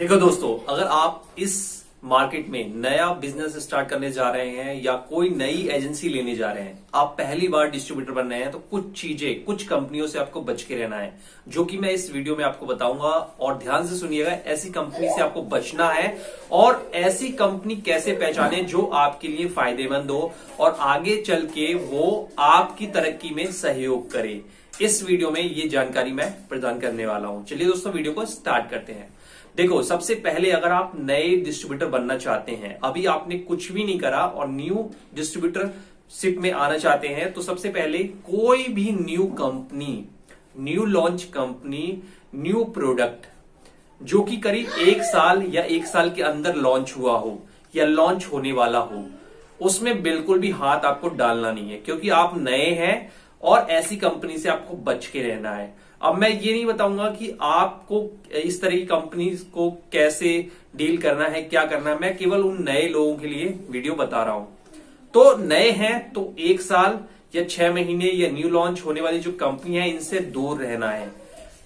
देखो दोस्तों, अगर आप इस मार्केट में नया बिजनेस स्टार्ट करने जा रहे हैं या कोई नई एजेंसी लेने जा रहे हैं, आप पहली बार डिस्ट्रीब्यूटर बन रहे हैं, तो कुछ चीजें, कुछ कंपनियों से आपको बच के रहना है, जो कि मैं इस वीडियो में आपको बताऊंगा। और ध्यान से सुनिएगा, ऐसी कंपनी से आपको बचना है और ऐसी कंपनी कैसे पहचाने जो आपके लिए फायदेमंद हो और आगे चल के वो आपकी तरक्की में सहयोग करे। इस वीडियो में ये जानकारी मैं प्रदान करने वाला हूं। चलिए दोस्तों, वीडियो को स्टार्ट करते हैं। देखो, सबसे पहले अगर आप नए डिस्ट्रीब्यूटर बनना चाहते हैं, अभी आपने कुछ भी नहीं करा और न्यू डिस्ट्रीब्यूटरशिप में आना चाहते हैं, तो सबसे पहले कोई भी new company, new launch company, new product जो कि करीब 1 साल या 1 साल के अंदर लॉन्च हुआ हो या लॉन्च होने वाला हो, उसमें बिल्कुल भी हाथ आपको डालना नहीं है, क्योंकि आप नए हैं और ऐसी कंपनी से आपको बच के रहना है। अब मैं ये नहीं बताऊंगा कि आपको इस तरह की कंपनी को कैसे डील करना है, क्या करना है। मैं केवल उन नए लोगों के लिए वीडियो बता रहा हूं। तो नए हैं तो 1 साल या 6 महीने या न्यू लॉन्च होने वाली जो कंपनी है, इनसे दूर रहना है,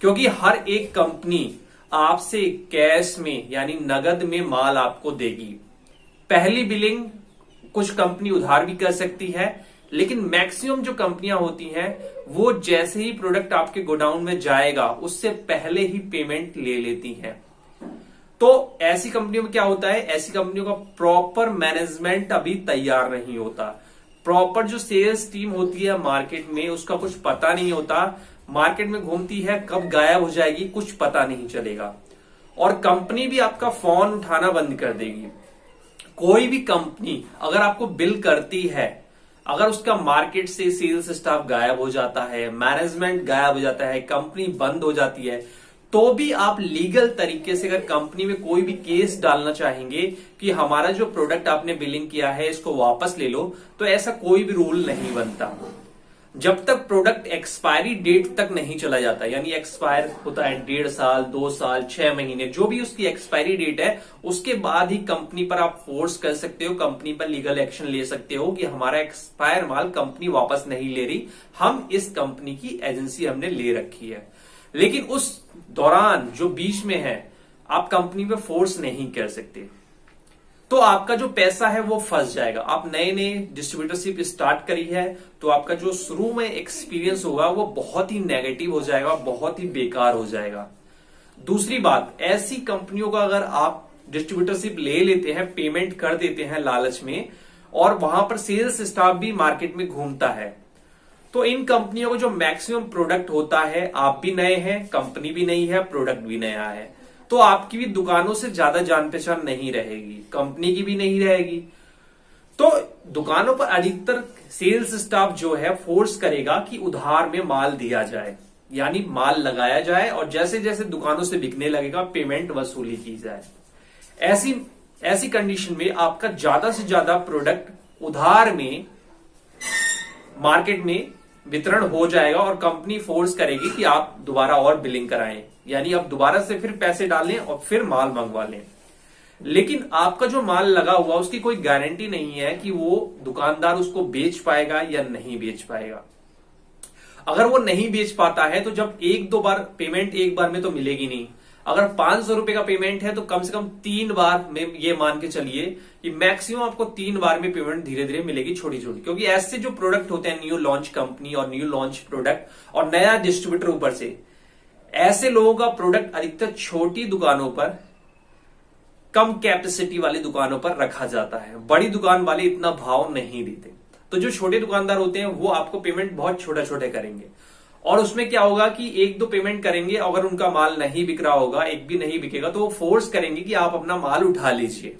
क्योंकि हर एक कंपनी आपसे कैश में यानी नगद में माल आपको देगी। पहली बिलिंग कुछ कंपनी उधार भी कर सकती है, लेकिन मैक्सिमम जो कंपनियां होती हैं वो जैसे ही प्रोडक्ट आपके गोडाउन में जाएगा उससे पहले ही पेमेंट ले लेती हैं। तो ऐसी कंपनियों में क्या होता है, ऐसी कंपनियों का प्रॉपर मैनेजमेंट अभी तैयार नहीं होता। प्रॉपर जो सेल्स टीम होती है मार्केट में, उसका कुछ पता नहीं होता। मार्केट में घूमती है, कब गायब हो जाएगी कुछ पता नहीं चलेगा। और कंपनी भी आपका फोन उठाना बंद कर देगी। कोई भी कंपनी अगर आपको बिल करती है, अगर उसका मार्केट से सेल्स स्टाफ गायब हो जाता है, मैनेजमेंट गायब हो जाता है, कंपनी बंद हो जाती है, तो भी आप लीगल तरीके से अगर कंपनी में कोई भी केस डालना चाहेंगे कि हमारा जो प्रोडक्ट आपने बिलिंग किया है इसको वापस ले लो, तो ऐसा कोई भी रूल नहीं बनता जब तक प्रोडक्ट एक्सपायरी डेट तक नहीं चला जाता। यानी एक्सपायर होता है 1.5 साल, 2 साल, 6 महीने, जो भी उसकी एक्सपायरी डेट है, उसके बाद ही कंपनी पर आप फोर्स कर सकते हो, कंपनी पर लीगल एक्शन ले सकते हो कि हमारा एक्सपायर माल कंपनी वापस नहीं ले रही, हम इस कंपनी की एजेंसी हमने ले रखी है। लेकिन उस दौरान जो बीच में है, आप कंपनी पे फोर्स नहीं कर सकते, तो आपका जो पैसा है वो फंस जाएगा। आप नए नए डिस्ट्रीब्यूटरशिप स्टार्ट करी है, तो आपका जो शुरू में एक्सपीरियंस होगा वो बहुत ही नेगेटिव हो जाएगा, बहुत ही बेकार हो जाएगा। दूसरी बात, ऐसी कंपनियों का अगर आप डिस्ट्रीब्यूटरशिप ले लेते हैं, पेमेंट कर देते हैं लालच में, और वहां पर सेल्स स्टाफ भी मार्केट में घूमता है, तो इन कंपनियों को जो मैक्सिमम प्रोडक्ट होता है, आप भी नए हैं, कंपनी भी नई है, प्रोडक्ट भी नया है, तो आपकी भी दुकानों से ज्यादा जान पहचान नहीं रहेगी, कंपनी की भी नहीं रहेगी। तो दुकानों पर अधिकतर सेल्स स्टाफ जो है फोर्स करेगा कि उधार में माल दिया जाए, यानी माल लगाया जाए और जैसे जैसे दुकानों से बिकने लगेगा पेमेंट वसूली की जाए। ऐसी कंडीशन में आपका ज्यादा से ज्यादा प्रोडक्ट उधार में मार्केट में वितरण हो जाएगा और कंपनी फोर्स करेगी कि आप दोबारा और बिलिंग कराएं, यानी आप दोबारा से फिर पैसे डालें और फिर माल मंगवा लें। लेकिन आपका जो माल लगा हुआ उसकी कोई गारंटी नहीं है कि वो दुकानदार उसको बेच पाएगा या नहीं बेच पाएगा। अगर वो नहीं बेच पाता है तो जब 1-2 बार पेमेंट एक बार में तो मिलेगी नहीं। अगर 500 रुपए का पेमेंट है तो कम से कम 3 बार में, ये मान के चलिए कि मैक्सिमम आपको 3 बार में पेमेंट धीरे धीरे मिलेगी, छोटी छोटी। क्योंकि ऐसे जो प्रोडक्ट होते हैं, न्यू लॉन्च कंपनी और न्यू लॉन्च प्रोडक्ट और नया डिस्ट्रीब्यूटर ऊपर से, ऐसे लोगों का प्रोडक्ट अधिकतर छोटी दुकानों पर, कम कैपेसिटी वाली दुकानों पर रखा जाता है। बड़ी दुकान वाले इतना भाव नहीं देते, तो जो छोटे दुकानदार होते हैं वो आपको पेमेंट बहुत छोटे छोटे करेंगे। और उसमें क्या होगा कि 1-2 पेमेंट करेंगे, अगर उनका माल नहीं बिक रहा होगा, एक भी नहीं बिकेगा, तो वो फोर्स करेंगे कि आप अपना माल उठा लीजिए।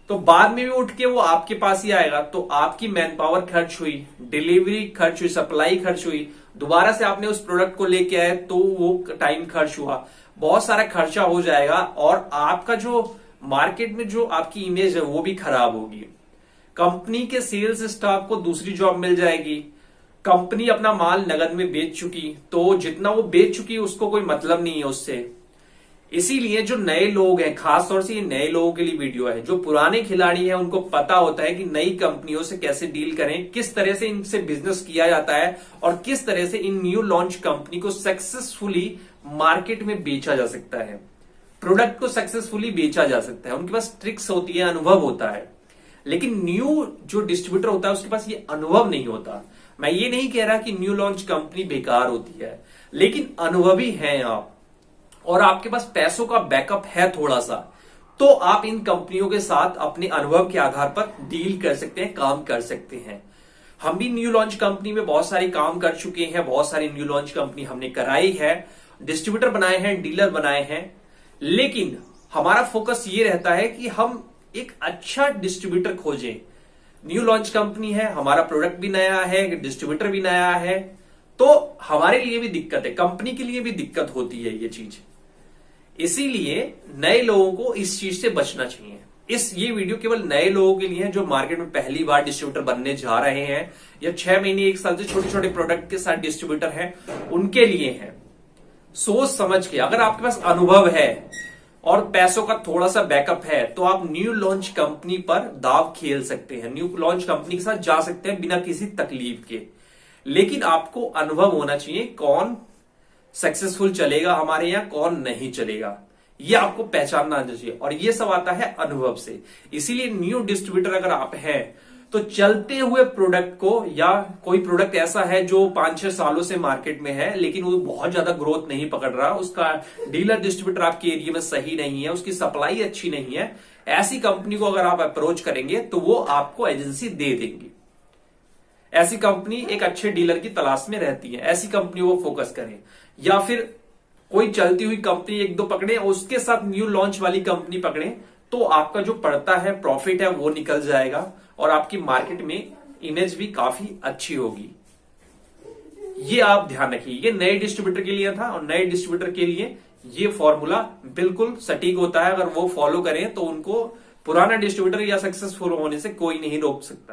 तो बाद में भी उठ के वो आपके पास ही आएगा, तो आपकी मैन पावर खर्च हुई, डिलीवरी खर्च हुई, सप्लाई खर्च हुई, दोबारा से आपने उस प्रोडक्ट को लेके आए तो वो टाइम खर्च हुआ, बहुत सारा खर्चा हो जाएगा और आपका जो मार्केट में जो आपकी इमेज है वो भी खराब होगी। कंपनी के सेल्स स्टाफ को दूसरी जॉब मिल जाएगी, कंपनी अपना माल नगद में बेच चुकी, तो जितना वो बेच चुकी उसको कोई मतलब नहीं है उससे। इसीलिए जो नए लोग हैं, खासतौर से ये नए लोगों के लिए वीडियो है, जो पुराने खिलाड़ी हैं उनको पता होता है कि नई कंपनियों से कैसे डील करें, किस तरह से इनसे बिजनेस किया जाता है और किस तरह से इन न्यू लॉन्च कंपनी को सक्सेसफुली मार्केट में बेचा जा सकता है। प्रोडक्ट को सक्सेसफुली बेचा जा सकता है, उनके पास ट्रिक्स होती है, अनुभव होता है। लेकिन न्यू जो डिस्ट्रीब्यूटर होता है उसके पास ये अनुभव नहीं होता। मैं ये नहीं कह रहा कि न्यू लॉन्च कंपनी बेकार होती है, लेकिन अनुभवी हैं आप और आपके पास पैसों का बैकअप है थोड़ा सा, तो आप इन कंपनियों के साथ अपने अनुभव के आधार पर डील कर सकते हैं, काम कर सकते हैं। हम भी न्यू लॉन्च कंपनी में बहुत सारी काम कर चुके हैं, बहुत सारी न्यू लॉन्च कंपनी हमने कराई है, डिस्ट्रीब्यूटर बनाए हैं, डीलर बनाए हैं। लेकिन हमारा फोकस ये रहता है कि हम एक अच्छा डिस्ट्रीब्यूटर खोजें। न्यू लॉन्च कंपनी है, हमारा प्रोडक्ट भी नया है, डिस्ट्रीब्यूटर भी नया है, तो हमारे लिए भी दिक्कत है, कंपनी के लिए भी दिक्कत होती है ये चीज। इसीलिए नए लोगों को इस चीज से बचना चाहिए। ये वीडियो केवल नए लोगों के लिए है जो मार्केट में पहली बार डिस्ट्रीब्यूटर बनने जा रहे हैं या 6 महीने 1 साल से छोटे छोटे प्रोडक्ट के साथ डिस्ट्रीब्यूटर हैं, उनके लिए है। सोच समझ के, अगर आपके पास अनुभव है और पैसों का थोड़ा सा बैकअप है तो आप न्यू लॉन्च कंपनी पर दाव खेल सकते हैं, न्यू लॉन्च कंपनी के साथ जा सकते हैं बिना किसी तकलीफ के। लेकिन आपको अनुभव होना चाहिए कौन सक्सेसफुल चलेगा हमारे यहाँ, कौन नहीं चलेगा, ये आपको पहचानना आना चाहिए। और ये सब आता है अनुभव से। इसीलिए न्यू डिस्ट्रीब्यूटर अगर आप हैं तो चलते हुए प्रोडक्ट को, या कोई प्रोडक्ट ऐसा है जो 5-6 सालों से मार्केट में है लेकिन वो बहुत ज्यादा ग्रोथ नहीं पकड़ रहा, उसका डीलर डिस्ट्रीब्यूटर आपके एरिया में सही नहीं है, उसकी सप्लाई अच्छी नहीं है, ऐसी कंपनी को अगर आप अप्रोच करेंगे तो वो आपको एजेंसी दे देंगी। ऐसी कंपनी एक अच्छे डीलर की तलाश में रहती है, ऐसी कंपनी को फोकस करें। या फिर कोई चलती हुई कंपनी 1-2 पकड़े, उसके साथ न्यू लॉन्च वाली कंपनी पकड़े, तो आपका जो पड़ता है प्रॉफिट है वो निकल जाएगा और आपकी मार्केट में इमेज भी काफी अच्छी होगी। ये आप ध्यान रखिए। ये नए डिस्ट्रीब्यूटर के लिए था और नए डिस्ट्रीब्यूटर के लिए ये फॉर्मूला बिल्कुल सटीक होता है। अगर वो फॉलो करें तो उनको पुराना डिस्ट्रीब्यूटर या सक्सेसफुल होने से कोई नहीं रोक सकता।